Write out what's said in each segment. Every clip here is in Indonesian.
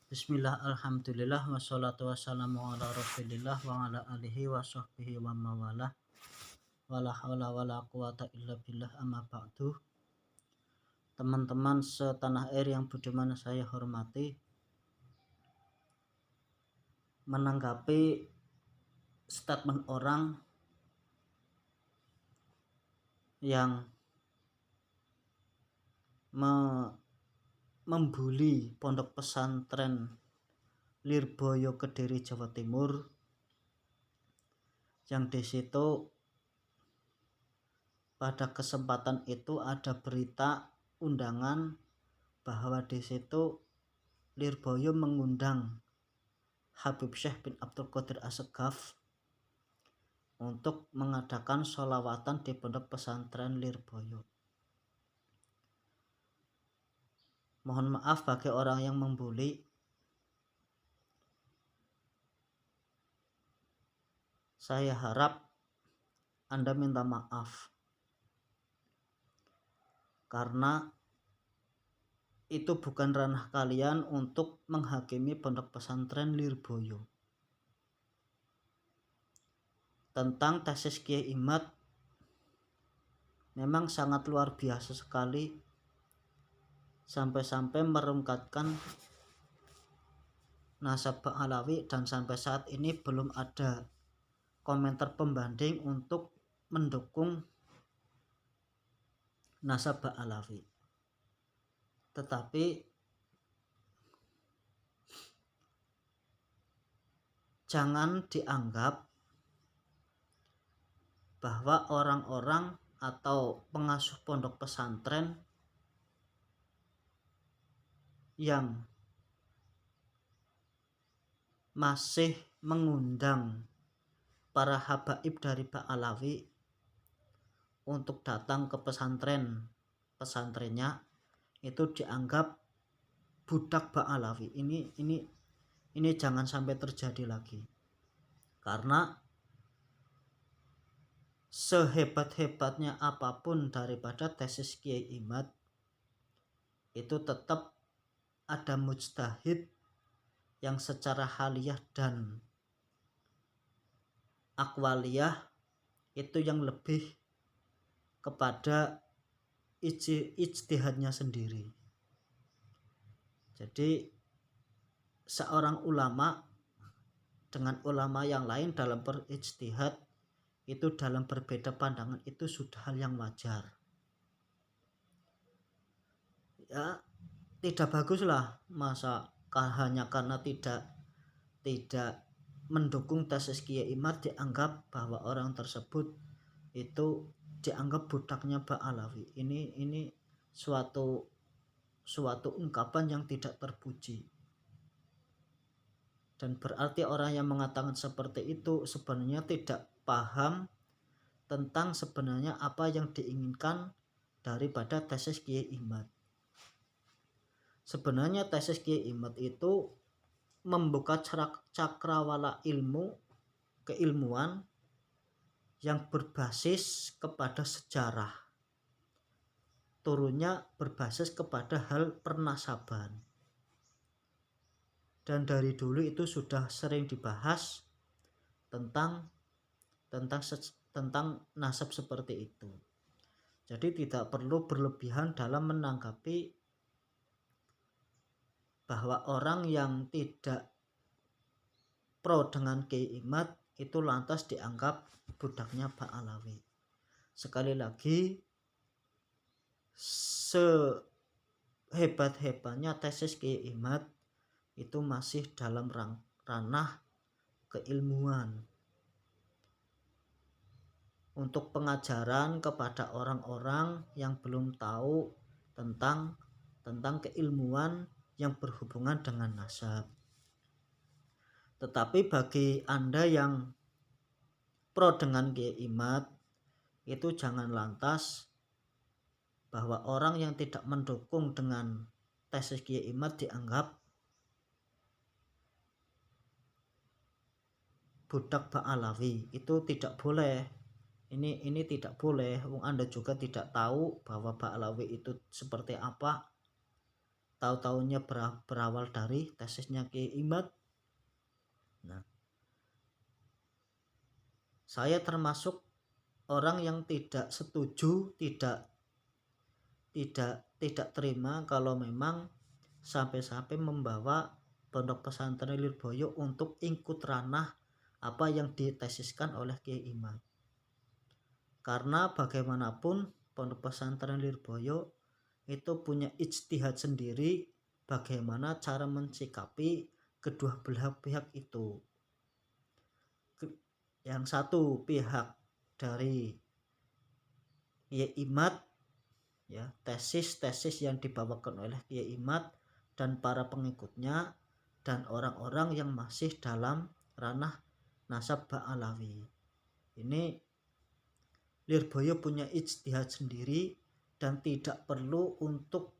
Bismillah, alhamdulillah, wassalatu wassalamu ala rasulillah wa ala alihi wa sahbihi wa mawalah. Wala hawla wala quwata illa billah, amma ba'du. Teman-teman setanah air yang budiman saya hormati, menanggapi statement orang yang membuli pondok pesantren Lirboyo Kediri Jawa Timur, yang di situ pada kesempatan itu ada berita undangan bahwa di situ Lirboyo mengundang Habib Syekh bin Abdul Qadir As-Seghaf untuk mengadakan sholawatan di pondok pesantren Lirboyo. Mohon maaf bagi orang yang membuli. Saya harap Anda minta maaf, karena itu bukan ranah kalian untuk menghakimi pondok pesantren Lirboyo. Tentang tesis Kiai Imad memang sangat luar biasa sekali, sampai-sampai merungkatkan nasab Ba'alawi, dan sampai saat ini belum ada komentar pembanding untuk mendukung nasab Ba'alawi. Tetapi jangan dianggap bahwa orang-orang atau pengasuh pondok pesantren yang masih mengundang para habaib dari Ba'alawi untuk datang ke pesantrennya itu dianggap budak Ba'alawi. Ini jangan sampai terjadi lagi, karena sehebat-hebatnya apapun daripada tesis Kiai Imad, itu tetap ada mujtahid yang secara haliyah dan akwaliyah itu yang lebih kepada ijtihadnya sendiri. Jadi seorang ulama dengan ulama yang lain dalam berijtihad itu dalam berbeda pandangan, itu sudah hal yang wajar. Ya, tidak baguslah masa hanya karena tidak mendukung tesis Kiai Imad dianggap bahwa orang tersebut itu dianggap budaknya Ba'alawi. Ini suatu ungkapan yang tidak terpuji, dan berarti orang yang mengatakan seperti itu sebenarnya tidak paham tentang sebenarnya apa yang diinginkan daripada tesis Kiai Imad. Sebenarnya tesis Kiai Imad itu membuka cakrawala ilmu keilmuan yang berbasis kepada sejarah, turunnya berbasis kepada hal pernasaban. Dan dari dulu itu sudah sering dibahas tentang nasab seperti itu. Jadi tidak perlu berlebihan dalam menanggapi bahwa orang yang tidak pro dengan Kiai Imad itu lantas dianggap budaknya Ba'alawi. Sekali lagi, sehebat-hebatnya tesis Kiai Imad itu masih dalam ranah keilmuan, untuk pengajaran kepada orang-orang yang belum tahu tentang keilmuan yang berhubungan dengan nasab. Tetapi bagi Anda yang pro dengan Kiai Imad, itu jangan lantas bahwa orang yang tidak mendukung dengan tesis Kiai Imad dianggap budak Ba'alawi. Itu tidak boleh. Ini tidak boleh. Anda juga tidak tahu bahwa Ba'alawi itu seperti apa. tahu-taunya berawal dari tesisnya Kiai Imad. Nah, saya termasuk orang yang tidak setuju, tidak terima kalau memang sampai-sampai membawa Pondok Pesantren Lirboyo untuk ikut ranah apa yang ditesiskan oleh Kiai Imad. Karena bagaimanapun Pondok Pesantren Lirboyo itu punya ijtihad sendiri bagaimana cara mensikapi kedua belah pihak itu. Yang satu pihak dari Kiai Imad, ya, tesis-tesis yang dibawakan oleh Kiai Imad dan para pengikutnya dan orang-orang yang masih dalam ranah nasab Ba'alawi. Ini Lirboyo punya ijtihad sendiri dan tidak perlu untuk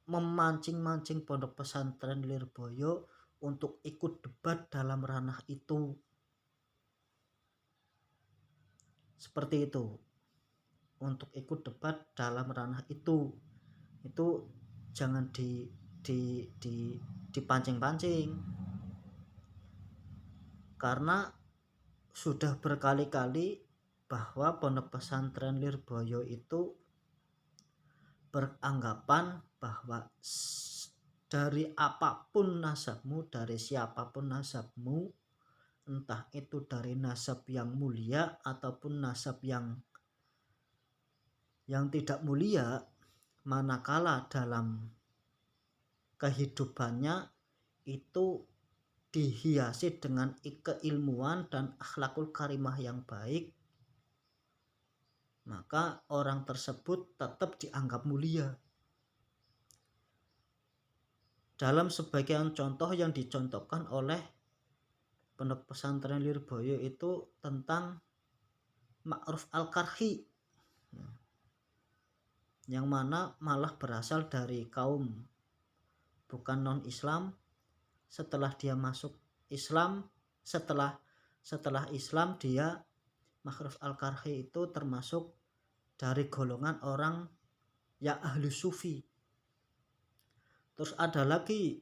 memancing-mancing Pondok Pesantren Lirboyo untuk ikut debat dalam ranah itu. Seperti itu. Untuk ikut debat dalam ranah itu jangan dipancing-pancing, karena sudah berkali-kali bahwa Pondok Pesantren Lirboyo itu beranggapan bahwa dari apapun nasabmu, dari siapapun nasabmu, entah itu dari nasab yang mulia ataupun nasab yang tidak mulia, manakala dalam kehidupannya itu dihiasi dengan keilmuan dan akhlakul karimah yang baik, maka orang tersebut tetap dianggap mulia. Dalam sebagian contoh yang dicontohkan oleh Pondok Pesantren Lirboyo itu tentang Ma'ruf Al-Karhi, yang mana malah berasal dari kaum bukan non-Islam. Setelah dia masuk Islam, setelah Islam, dia Ma'ruf Al-Karhi itu termasuk dari golongan orang yang ahli sufi. Terus ada lagi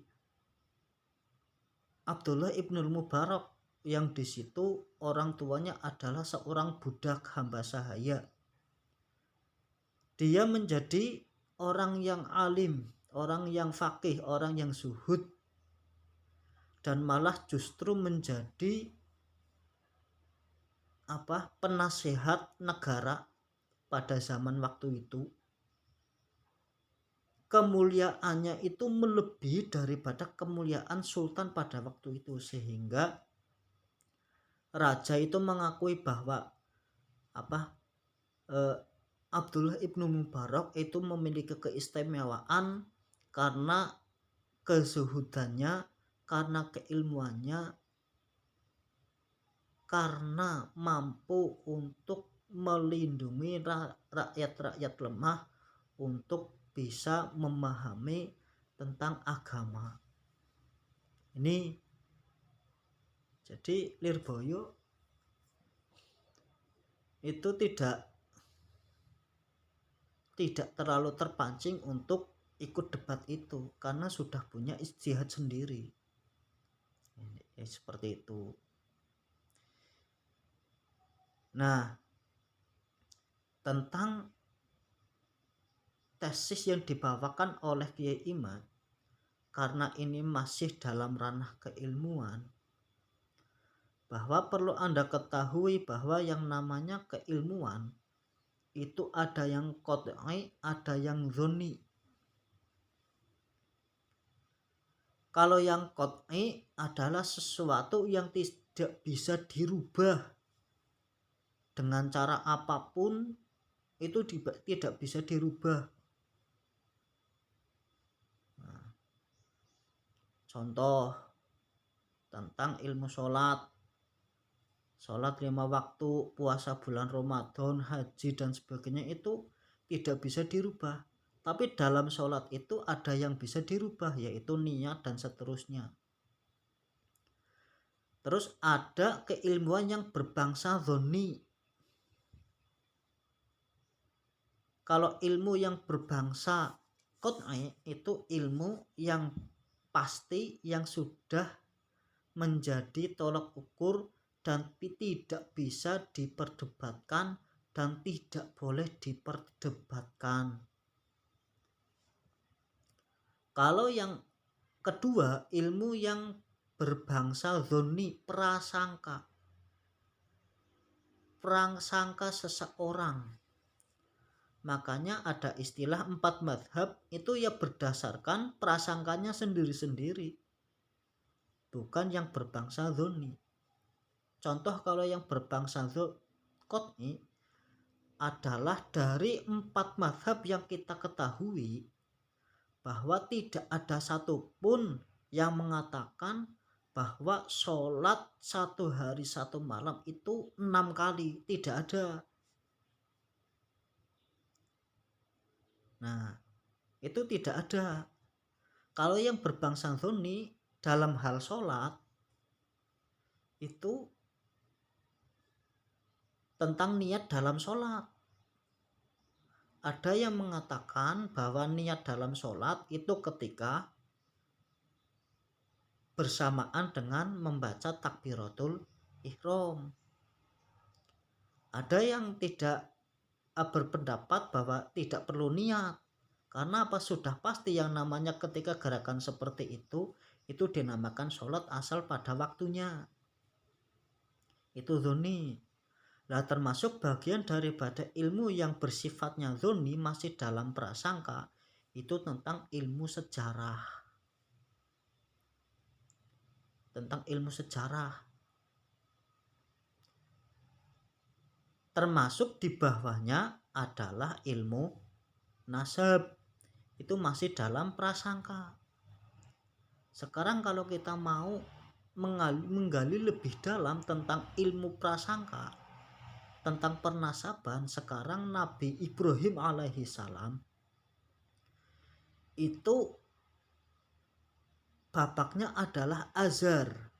Abdullah Ibnul Mubarak, yang di situ orang tuanya adalah seorang budak hamba sahaya. Dia menjadi orang yang alim, orang yang faqih, orang yang zuhud, dan malah justru menjadi penasehat negara pada zaman waktu itu. Kemuliaannya itu melebihi daripada kemuliaan sultan pada waktu itu, sehingga raja itu mengakui bahwa Abdullah Ibnu Mubarak itu memiliki keistimewaan karena kezuhudannya, karena keilmuannya, karena mampu untuk melindungi rakyat-rakyat lemah untuk bisa memahami tentang agama. Ini jadi Lirboyo itu tidak terlalu terpancing untuk ikut debat itu karena sudah punya ijtihad sendiri. Seperti itu. Nah, tentang tesis yang dibawakan oleh Kiai Imad, karena ini masih dalam ranah keilmuan, bahwa perlu Anda ketahui bahwa yang namanya keilmuan itu ada yang qat'i, ada yang dzonni. Kalau yang qat'i adalah sesuatu yang tidak bisa dirubah dengan cara apapun, itu tidak bisa dirubah. Nah, contoh tentang ilmu sholat 5 waktu, puasa bulan Ramadan, haji dan sebagainya itu tidak bisa dirubah. Tapi dalam sholat itu ada yang bisa dirubah, yaitu niat dan seterusnya. Terus ada keilmuan yang berbangsa dzonni. Kalau ilmu yang berbangsa qat'i itu ilmu yang pasti, yang sudah menjadi tolak ukur dan tidak bisa diperdebatkan dan tidak boleh diperdebatkan. Kalau yang kedua, ilmu yang berbangsa dzonni, prasangka seseorang. Makanya ada istilah 4 madhab itu ya berdasarkan prasangkanya sendiri-sendiri, bukan yang berbangsa dzonni. Contoh kalau yang berbangsa qat'i adalah dari 4 madhab yang kita ketahui bahwa tidak ada satupun yang mengatakan bahwa sholat 1 hari 1 malam itu 6 kali, tidak ada. Nah, itu tidak ada. Kalau yang berbangsa dzonni dalam hal sholat itu tentang niat dalam sholat. Ada yang mengatakan bahwa niat dalam sholat itu ketika bersamaan dengan membaca takbiratul ihram. Ada yang tidak berpendapat bahwa tidak perlu niat. Karena apa? Sudah pasti yang namanya ketika gerakan seperti itu dinamakan sholat asal pada waktunya. Itu dzonni. Nah, termasuk bagian daripada ilmu yang bersifatnya dzonni masih dalam prasangka itu tentang ilmu sejarah. Tentang ilmu sejarah. Termasuk di bawahnya adalah ilmu nasab. Itu masih dalam prasangka. Sekarang kalau kita mau menggali lebih dalam tentang ilmu prasangka, tentang pernasaban, sekarang Nabi Ibrahim alaihi salam itu bapaknya adalah Azar.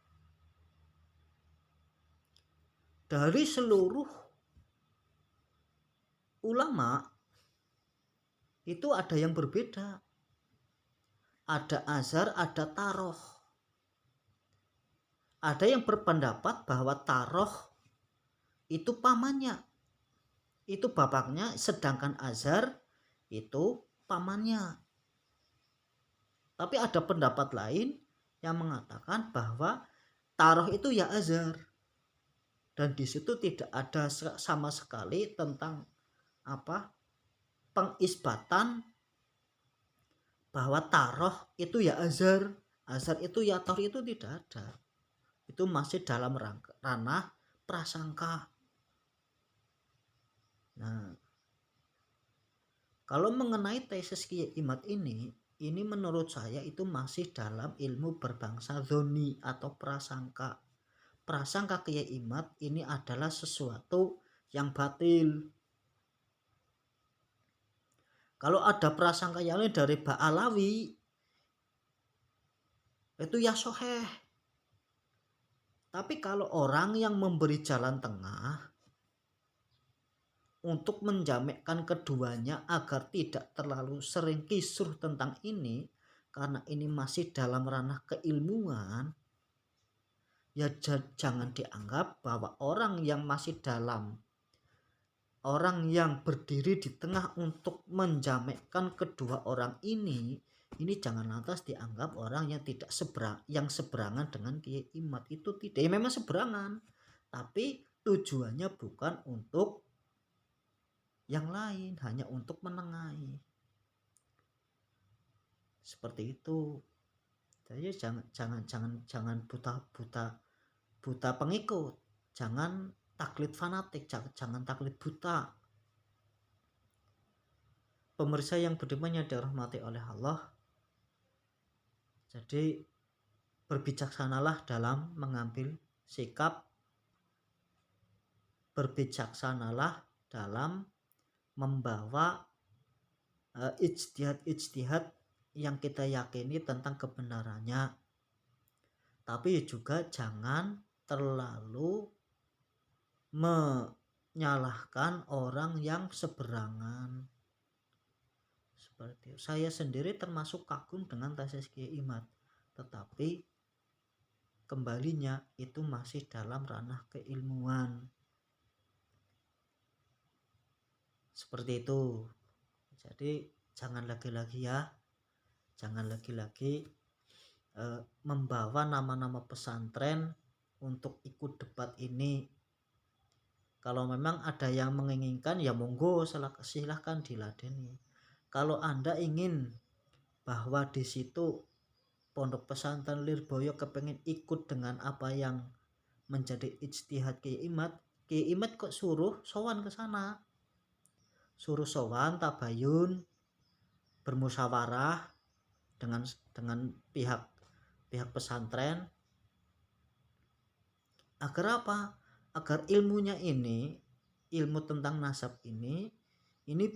Dari seluruh ulama itu ada yang berbeda. Ada Azar, ada Taroh. Ada yang berpendapat bahwa Taroh itu pamannya, itu bapaknya, sedangkan Azar itu pamannya. Tapi ada pendapat lain yang mengatakan bahwa Taroh itu ya Azar, dan di situ tidak ada sama sekali tentang pengisbatan bahwa Taroh itu ya Azar, Azar itu ya Taroh, itu tidak ada. Itu masih dalam ranah prasangka. Nah, kalau mengenai tesis Kiai Imad ini menurut saya itu masih dalam ilmu berbangsa dzonni atau prasangka. Prasangka Kiai Imad ini adalah sesuatu yang batil. Kalau ada prasangka yang lain dari Ba'alawi itu ya soheh. Tapi kalau orang yang memberi jalan tengah untuk menjamakkan keduanya agar tidak terlalu sering kisruh tentang ini, karena ini masih dalam ranah keilmuan, ya jangan dianggap bahwa orang yang berdiri di tengah untuk menjamakkan kedua orang ini jangan lantas dianggap orang yang tidak seberangan dengan Kiai Imad. Itu tidak, ya memang seberangan, tapi tujuannya bukan untuk yang lain, hanya untuk menengahi. Seperti itu. Jadi jangan buta pengikut, jangan taklid fanatik, jangan taklid buta. Pemirsa yang budiman yang dirahmati oleh Allah, jadi berbijaksanalah dalam mengambil sikap, berbijaksanalah dalam membawa ijtihad yang kita yakini tentang kebenarannya. Tapi juga jangan terlalu menyalahkan orang yang seberangan. Seperti itu. Saya sendiri termasuk kagum dengan tesis Kiai Imad, tetapi kembalinya itu masih dalam ranah keilmuan. Seperti itu. Jadi jangan lagi-lagi membawa nama-nama pesantren untuk ikut debat ini. Kalau memang ada yang menginginkan, ya monggo, silahkan diladeni. Kalau Anda ingin bahwa di situ Pondok Pesantren Lirboyo kepengen ikut dengan apa yang menjadi ijtihad Kiai Imad kok suruh sowan ke sana, suruh sowan tabayun, bermusyawarah dengan pihak pesantren, agar apa? Agar ilmunya ini, ilmu tentang nasab ini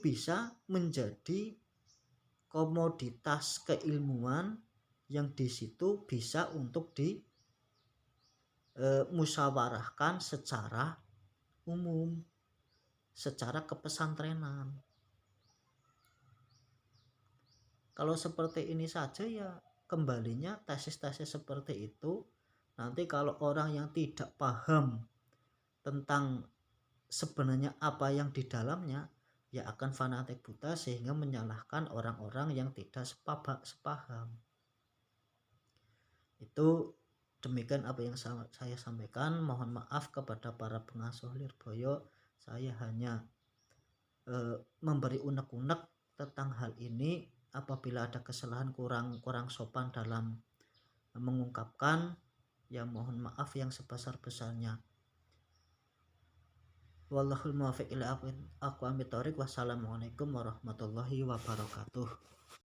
bisa menjadi komoditas keilmuan yang di situ bisa untuk musyawarahkan secara umum, secara kepesantrenan. Kalau seperti ini saja, ya kembalinya tesis-tesis seperti itu nanti kalau orang yang tidak paham tentang sebenarnya apa yang di dalamnya, ya akan fanatik buta sehingga menyalahkan orang-orang yang tidak sepaham. Itu demikian apa yang saya sampaikan. Mohon maaf kepada para pengasuh Lirboyo, saya hanya memberi unek-unek tentang hal ini. Apabila ada kesalahan kurang sopan dalam mengungkapkan, ya mohon maaf yang sebesar-besarnya. Wallahul muwaffiq ila aqwamit thoriq. Wassalamualaikum warahmatullahi wabarakatuh.